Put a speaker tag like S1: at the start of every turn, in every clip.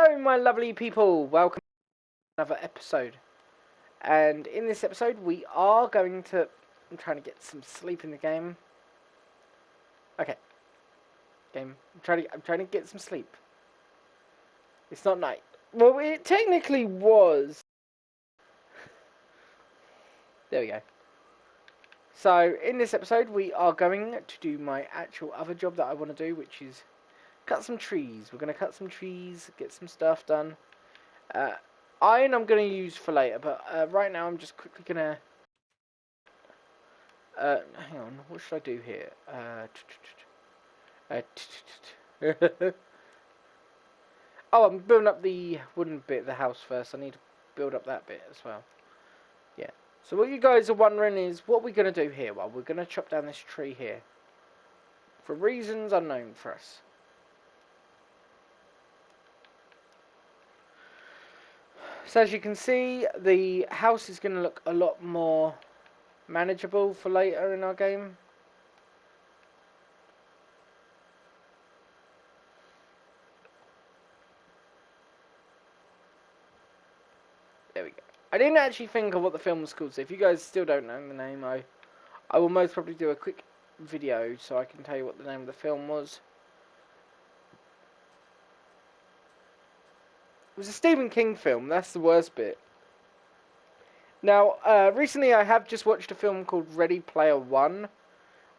S1: Hello, my lovely people. Welcome to another episode. And in this episode, we are going to. I'm trying to get some sleep in the game. Okay, game. I'm trying to get some sleep. It's not night. Well, it technically was. There we go. So in this episode, we are going to do my actual other job that I want to do, which is cut some trees. We're going to cut some trees, get some stuff done. Iron I'm going to use for later, but right now I'm just quickly going to... hang on, what should I do here? Oh, I'm building up the wooden bit of the house first. I need to build up that bit as well. Yeah. So what you guys are wondering is what we're going to do here. Well, we're going to chop down this tree here. For reasons unknown for us. So as you can see, the house is going to look a lot more manageable for later in our game. There we go. I didn't actually think of what the film was called, so if you guys still don't know the name, I will most probably do a quick video so I can tell you what the name of the film was. It was a Stephen King film, that's the worst bit. Now, recently I have just watched a film called Ready Player One,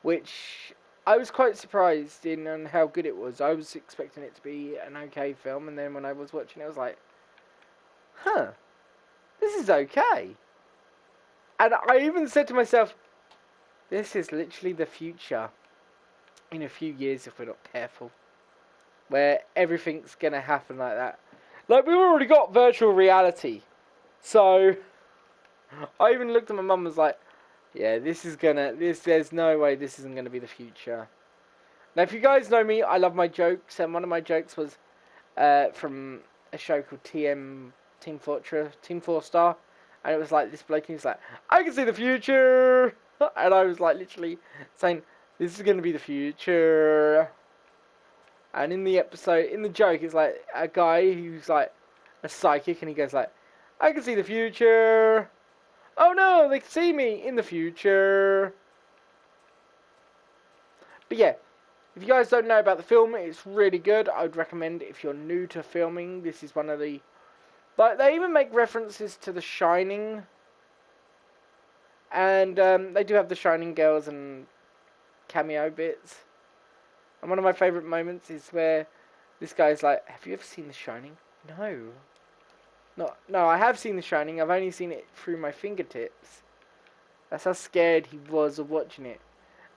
S1: which I was quite surprised in on how good it was. I was expecting it to be an okay film, and then when I was watching it, I was like, huh, this is okay. And I even said to myself, this is literally the future in a few years if we're not careful, where everything's going to happen like that. Like, we've already got virtual reality, so I even looked at my mum and was like, yeah, there's no way this isn't gonna be the future. Now, if you guys know me, I love my jokes, and one of my jokes was from a show called Team Fortress, Team 4 Star, and it was like this bloke, and he's like, I can see the future, and I was like literally saying, this is gonna be the future. And in the episode, in the joke, it's like a guy who's like a psychic, and he goes like, I can see the future. Oh no, they can see me in the future. But yeah, if you guys don't know about the film, it's really good. I would recommend if you're new to filming. This is one of the... Like, they even make references to The Shining. And they do have The Shining girls and cameo bits. And one of my favourite moments is where this guy's like, have you ever seen The Shining? No, I have seen The Shining. I've only seen it through my fingertips. That's how scared he was of watching it.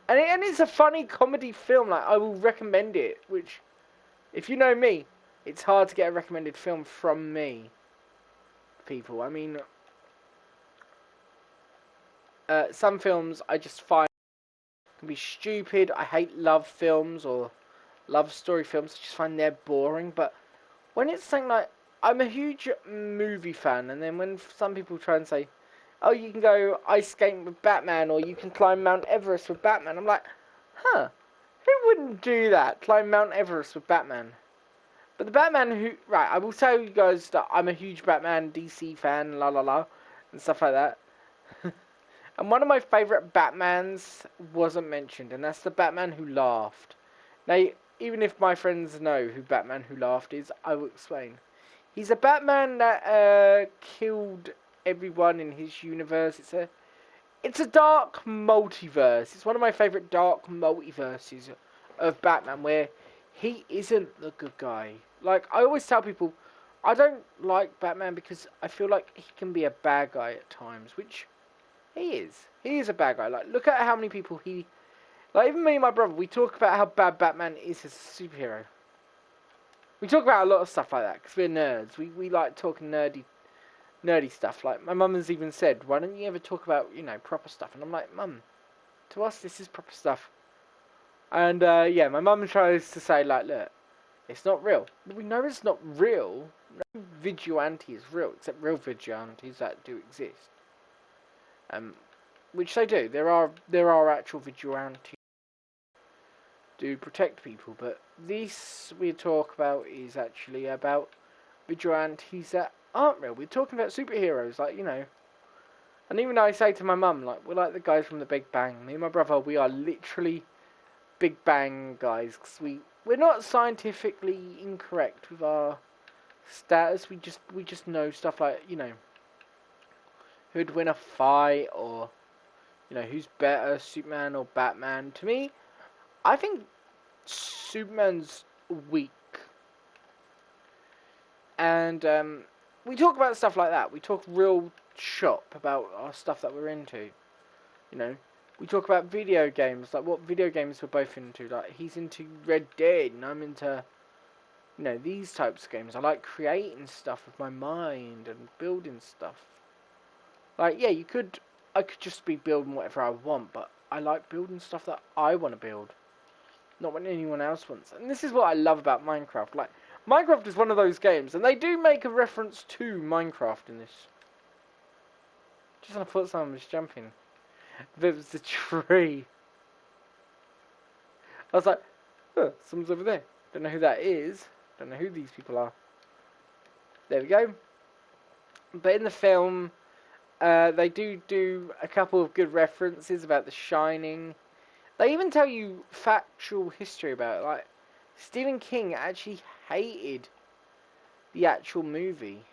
S1: And it's a funny comedy film. Like, I will recommend it. Which, if you know me, it's hard to get a recommended film from me. People, I mean, some films I just find can be stupid. I hate love films or love story films. I just find they're boring. But when it's something like, I'm a huge movie fan, and then when some people try and say, oh, you can go ice skating with Batman, or you can climb Mount Everest with Batman, I'm like, huh, who wouldn't do that, climb Mount Everest with Batman? But the Batman who, right, I will tell you guys that I'm a huge Batman DC fan, la la la, and stuff like that. And one of my favourite Batmans wasn't mentioned, and that's the Batman Who Laughed. Now, even if my friends know who Batman Who Laughed is, I will explain. He's a Batman that killed everyone in his universe. It's a dark multiverse. It's one of my favourite dark multiverses of Batman, where he isn't the good guy. Like, I always tell people, I don't like Batman because I feel like he can be a bad guy at times, which he is. He is a bad guy. Like, look at how many people he... Like, even me and my brother, we talk about how bad Batman is as a superhero. We talk about a lot of stuff like that, because we're nerds. We like talking nerdy stuff. Like, my mum has even said, why don't you ever talk about, proper stuff? And I'm like, Mum, to us, this is proper stuff. And, yeah, my mum tries to say, like, look, it's not real. But we know it's not real. No vigilante is real, except real vigilantes that do exist. Which they do. There are actual vigilantes do protect people, but this we talk about is actually about vigilantes that aren't real. We're talking about superheroes, like, you know. And even though I say to my mum, like, we're like the guys from the Big Bang. Me and my brother, we are literally Big Bang guys. Cause we're not scientifically incorrect with our status. We just know stuff like, you know, who'd win a fight, or, you know, who's better, Superman or Batman. To me, I think Superman's weak. And we talk about stuff like that. We talk real shop about our stuff that we're into. You know, we talk about video games, like what video games we're both into. Like, he's into Red Dead, and I'm into, you know, these types of games. I like creating stuff with my mind and building stuff. Like, yeah, I could just be building whatever I want, but I like building stuff that I want to build, not what anyone else wants. And this is what I love about Minecraft. Like, Minecraft is one of those games, and they do make a reference to Minecraft in this. Just when I thought someone was jumping, there was a tree. I was like, oh, someone's over there. Don't know who that is. Don't know who these people are. There we go. But in the film, they do a couple of good references about The Shining. They even tell you factual history about it. Like, Stephen King actually hated the actual movie.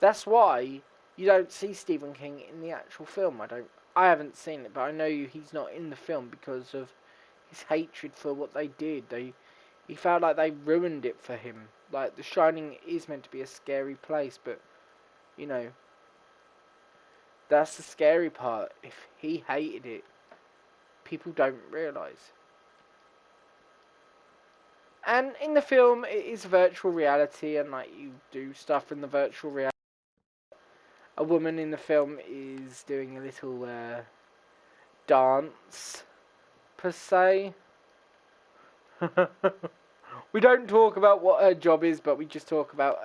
S1: That's why you don't see Stephen King in the actual film. I haven't seen it, but I know he's not in the film because of his hatred for what they did. He felt like they ruined it for him. Like, The Shining is meant to be a scary place, but, you know, that's the scary part. If he hated it, people don't realise. And in the film, it is virtual reality, and, like, you do stuff in the virtual reality. A woman in the film is doing a little dance, per se. We don't talk about what her job is, but we just talk about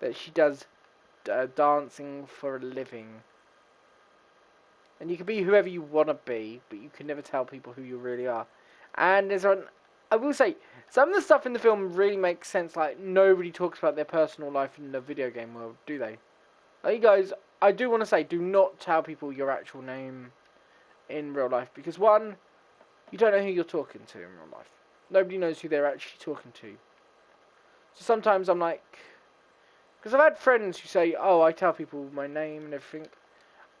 S1: that she does dancing for a living. And you can be whoever you want to be, but you can never tell people who you really are. And I will say, some of the stuff in the film really makes sense. Like, nobody talks about their personal life in the video game world, do they? Like, you guys, I do want to say, do not tell people your actual name in real life. Because, one, you don't know who you're talking to in real life. Nobody knows who they're actually talking to. So sometimes I'm like... Because I've had friends who say, oh, I tell people my name and everything.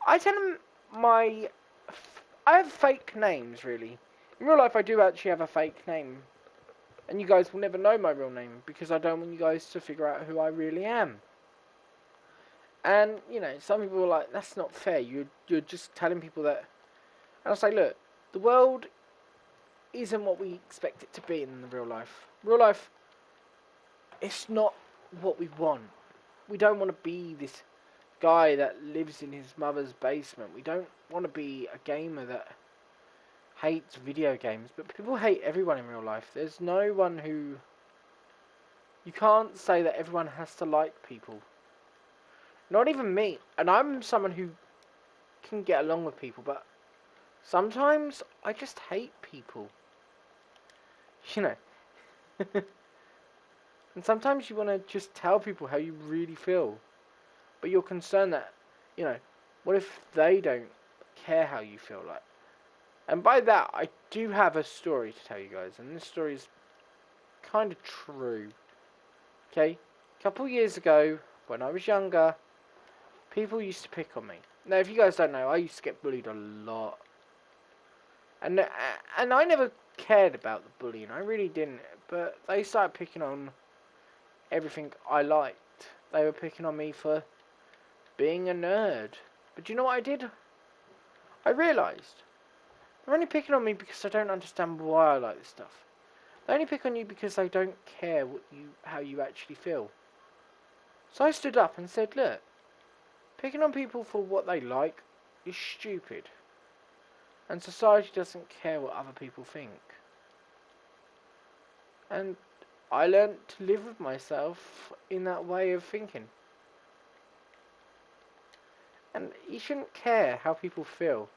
S1: I tell them I have fake names, really. In real life, I do actually have a fake name. And you guys will never know my real name, because I don't want you guys to figure out who I really am. And, you know, some people are like, that's not fair. You're just telling people that... And I say, look, the world isn't what we expect it to be in the real life. Real life, it's not what we want. We don't want to be this guy that lives in his mother's basement. We don't want to be a gamer that hates video games. But people hate everyone in real life. There's no one who... You can't say that everyone has to like people. Not even me. And I'm someone who can get along with people, but sometimes I just hate people. You know. And sometimes you want to just tell people how you really feel. But you're concerned that, you know, what if they don't care how you feel like? And by that, I do have a story to tell you guys. And this story is kind of true. Okay? A couple of years ago, when I was younger, people used to pick on me. Now, if you guys don't know, I used to get bullied a lot. And I never cared about the bullying. I really didn't. But they started picking on everything I liked. They were picking on me for being a nerd. But do you know what I did? I realised they're only picking on me because I don't understand why I like this stuff. They only pick on you because they don't care how you actually feel. So I stood up and said, look, picking on people for what they like is stupid. And society doesn't care what other people think. And I learnt to live with myself in that way of thinking. And you shouldn't care how people feel.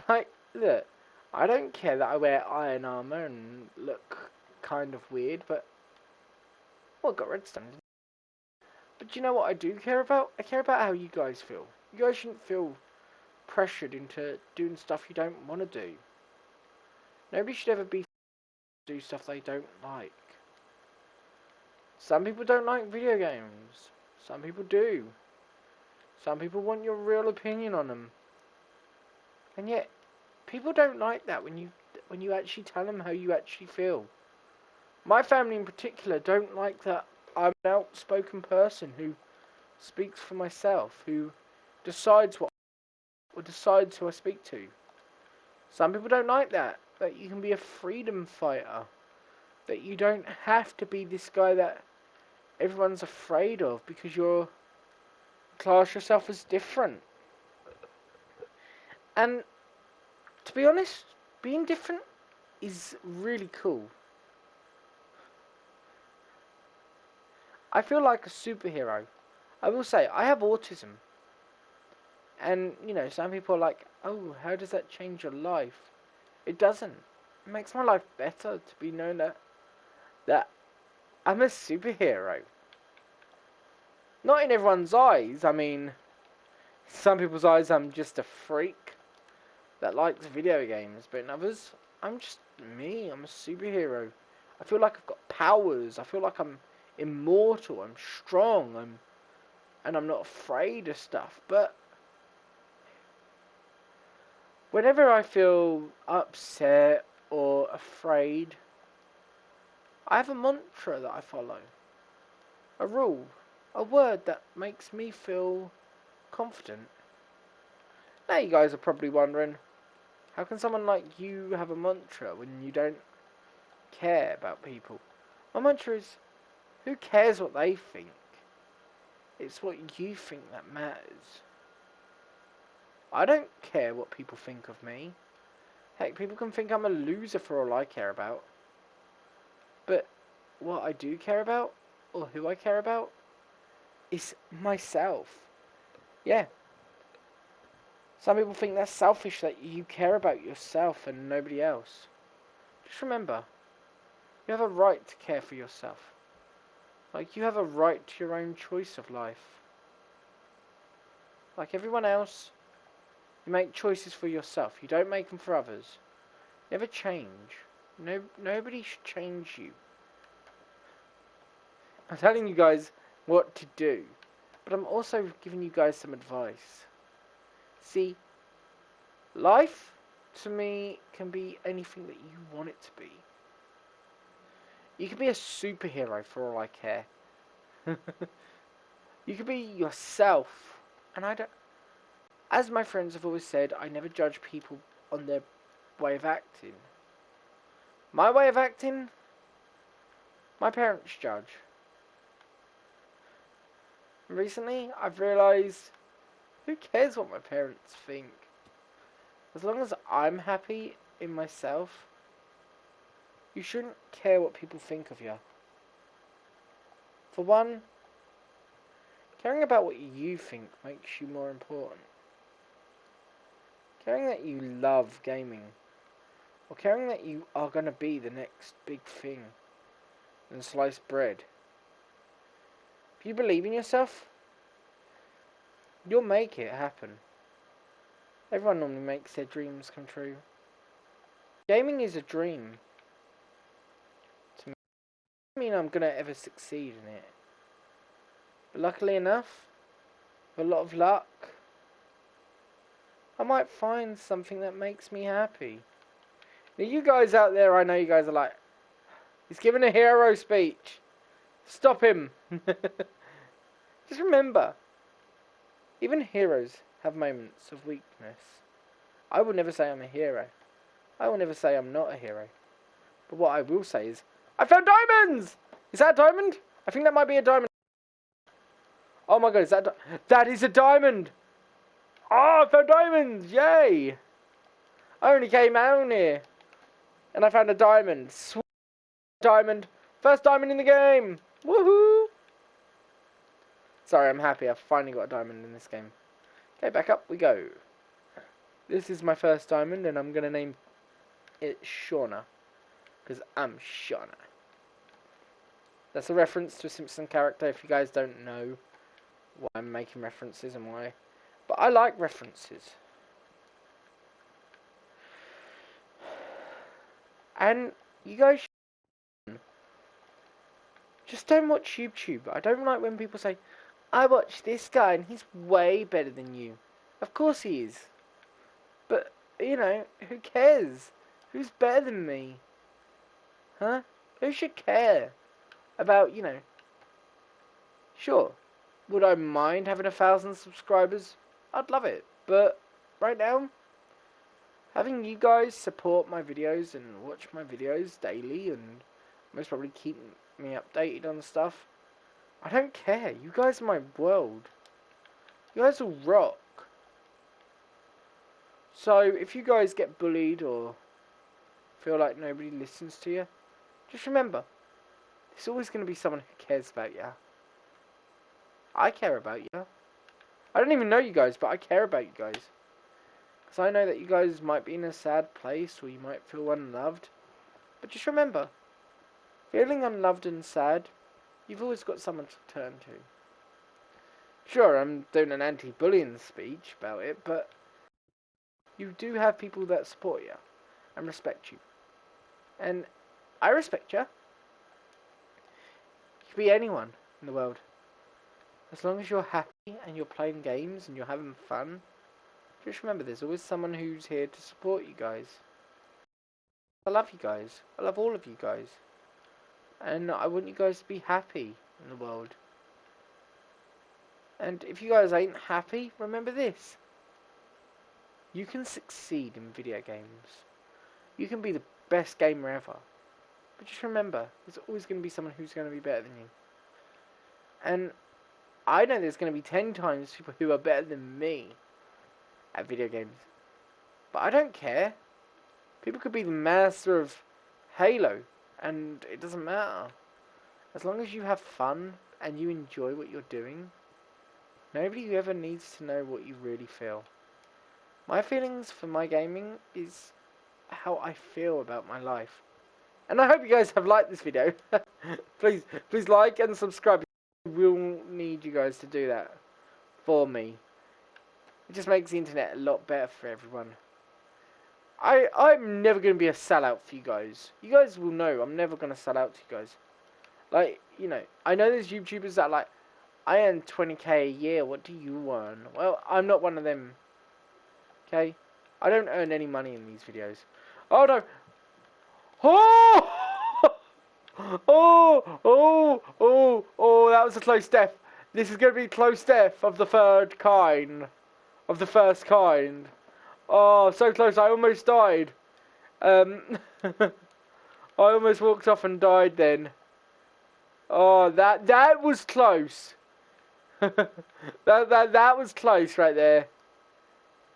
S1: Like, look, I don't care that I wear iron armour and look kind of weird, but Well, I got redstone. But do you know what I do care about? I care about how you guys feel. You guys shouldn't feel pressured into doing stuff you don't want to do. Nobody should ever be do stuff they don't like. Some people don't like video games. Some people do. Some people want your real opinion on them. And yet, people don't like that when you actually tell them how you actually feel. My family in particular don't like that I'm an outspoken person who speaks for myself, who decides what or decides who I speak to. Some people don't like that you can be a freedom fighter, that you don't have to be this guy that everyone's afraid of because you're class yourself as different. And to be honest, being different is really cool. I feel like a superhero. I will say, I have autism. And, some people are like, oh, how does that change your life? It doesn't. It makes my life better to be known that I'm a superhero. Not in everyone's eyes. I mean, some people's eyes I'm just a freak that likes video games. But in others, I'm just me. I'm a superhero. I feel like I've got powers. I feel like I'm immortal. I'm strong. And I'm not afraid of stuff. But whenever I feel upset or afraid, I have a mantra that I follow. A rule. A word that makes me feel confident. Now you guys are probably wondering, how can someone like you have a mantra when you don't care about people? My mantra is, who cares what they think? It's what you think that matters. I don't care what people think of me. Heck, people can think I'm a loser for all I care about. But what I do care about, or who I care about, is myself. Yeah. Some people think that's selfish that you care about yourself and nobody else. Just remember, you have a right to care for yourself. Like you have a right to your own choice of life. Like everyone else, you make choices for yourself. You don't make them for others. Never change. Nobody should change you. I'm telling you guys what to do, but I'm also giving you guys some advice. See, life, to me, can be anything that you want it to be. You can be a superhero for all I care. You can be yourself. And I don't... As my friends have always said, I never judge people on their way of acting. My way of acting, my parents judge. Recently, I've realised, who cares what my parents think? As long as I'm happy in myself, you shouldn't care what people think of you. For one, caring about what you think makes you more important. Caring that you love gaming, or caring that you are going to be the next big thing than sliced bread. If you believe in yourself, you'll make it happen. Everyone normally makes their dreams come true. Gaming is a dream to me. I don't mean I'm going to ever succeed in it. But luckily enough, with a lot of luck, I might find something that makes me happy. Now you guys out there, I know you guys are like, he's giving a hero speech. Stop him. Just remember, even heroes have moments of weakness. I will never say I'm a hero. I will never say I'm not a hero. But what I will say is, I found diamonds! Is that a diamond? I think that might be a diamond. Oh my god, is that that is a diamond! Oh, I found diamonds! Yay! I only came down here. And I found a diamond. Sweet diamond. First diamond in the game! Woohoo! Sorry, I'm happy. I've finally got a diamond in this game. Okay, back up we go. This is my first diamond, and I'm going to name it Shauna. Because I'm Shauna. That's a reference to a Simpson character if you guys don't know why I'm making references and why. But I like references. And you guys just don't watch YouTube. I don't like when people say, I watch this guy and he's way better than you. Of course he is. But, you know, who cares? Who's better than me? Huh? Who should care about, you know... Sure, would I mind having 1,000 subscribers? I'd love it. But, right now, having you guys support my videos and watch my videos daily and most probably keep me updated on stuff, I don't care. You guys are my world. You guys will rock. So, if you guys get bullied or feel like nobody listens to you, just remember, there's always going to be someone who cares about you. I care about you. I don't even know you guys, but I care about you guys. Because I know that you guys might be in a sad place or you might feel unloved. But just remember, feeling unloved and sad, you've always got someone to turn to. Sure, I'm doing an anti-bullying speech about it, but you do have people that support you and respect you. And I respect you. You could be anyone in the world. As long as you're happy and you're playing games and you're having fun, just remember there's always someone who's here to support you guys. I love you guys. I love all of you guys. And I want you guys to be happy in the world. And if you guys ain't happy, remember this. You can succeed in video games. You can be the best gamer ever. But just remember, there's always going to be someone who's going to be better than you. And I know there's going to be 10 times people who are better than me at video games. But I don't care. People could be the master of Halo, and it doesn't matter. As long as you have fun and you enjoy what you're doing, nobody ever needs to know what you really feel. My feelings for my gaming is how I feel about my life. And I hope you guys have liked this video. please like and subscribe. I will need you guys to do that for me. It just makes the internet a lot better for everyone. I'm never going to be a sellout for you guys. You guys will know I'm never going to sell out to you guys. Like, you know, I know there's YouTubers that are like, I earn 20k a year, what do you earn? Well, I'm not one of them. Okay? I don't earn any money in these videos. Oh no! Oh! Oh, that was a close death. This is going to be close death of the third kind. Of the first kind. Oh, so close, I almost died. I almost walked off and died then. Oh, that was close. that was close right there.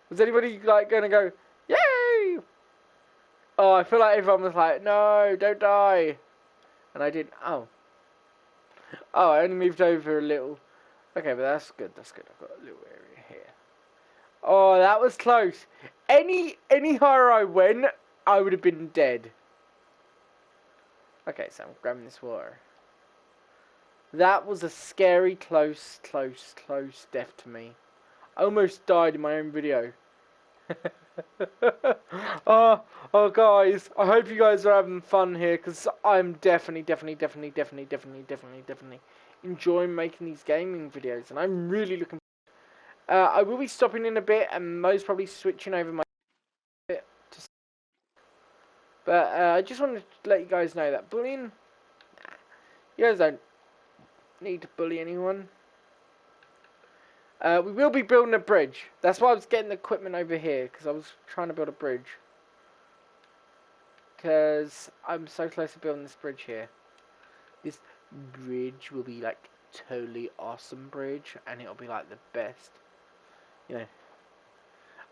S1: Was anybody like gonna go, yay? Oh, I feel like everyone was like, no, don't die. And I didn't. Oh, I only moved over a little. Okay, but that's good. That's good. I've got a little area here. Oh, that was close. Any higher I went, I would have been dead. Okay, so I'm grabbing this water. That was a scary close death to me. I almost died in my own video. Oh, guys, I hope you guys are having fun here, because I'm definitely enjoying making these gaming videos, and I'm really looking. I will be stopping in a bit, and most probably switching over my bit to. But I just wanted to let you guys know that bullying, you guys don't need to bully anyone. We will be building a bridge. That's why I was getting the equipment over here, because I was trying to build a bridge. Because I'm so close to building this bridge here. This bridge will be like totally awesome bridge, and it'll be like the best. You know,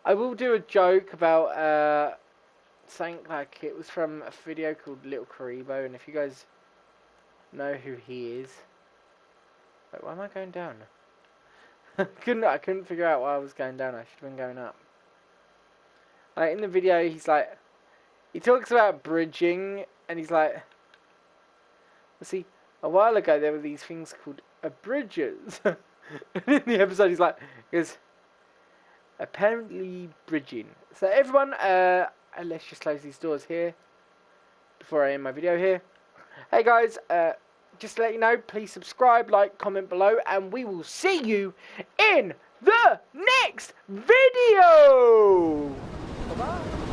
S1: I will do a joke about something like it was from a video called Little Karibo, and if you guys know who he is. Wait, why am I going down? I couldn't figure out why I was going down. I should have been going up. Like in the video, he's like, he talks about bridging, and he's like, see, a while ago there were these things called abridgers. And in the episode he's like, is apparently bridging. So everyone, let's just close these doors here before I end my video here. Hey guys, just to let you know, please subscribe, like, comment below, and we will see you in the next video. Bye bye.